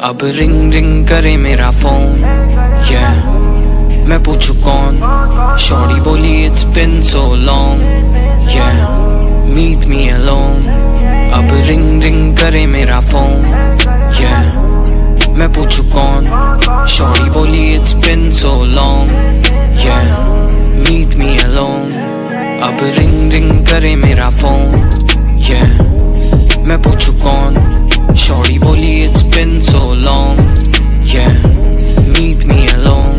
अब ring ring करे मेरा फोन, मैं पूछू कौन। शॉर्टी बोली it's been so long, meet me alone. अब रिंग रिंग करे मेरा फोन, मैं पूछू कौन। शॉर्टी बोली it's been so long, meet me alone. अब रिंग रिंग करे मेरा फोन, मैं पूछू कौन। शॉर्टी बोली it's been so long, meet me alone.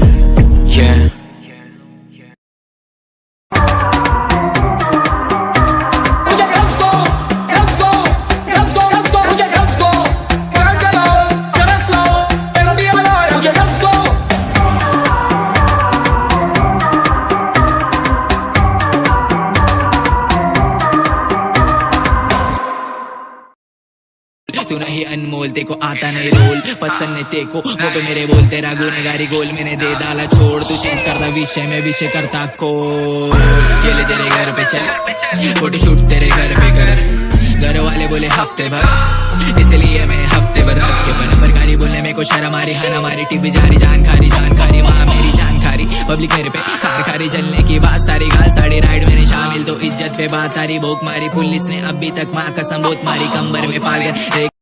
तू नहीं अनमोल, तेको आता नहीं रोल, पसंद नहीं तेको वो पे मेरे बोल। तेरा गुनहगारी गोल मैंने दे डाला छोड़, तू चेंज करता विषय में विषय करता को। चले तेरे घर पे चल, फोटो शूट तेरे घर पे कर। घर वाले बोले हफ्ते भर, इसलिए मैं हफ्ते भर तक के नंबरकारी बोलने में को शर्म आ रही है ना। हमारी टिप जारी जानकारी जानकारी माँ मेरी जानकारी। पब्लिक मेरे पे खार खारी चलने की बात सारी, गाल साड़ी राइड मेरे शामिल तो इज्जत पे बात आ रही। भोक मारी पुलिस ने अभी तक माँ कसम बहुत मारी, कमर में पाल कर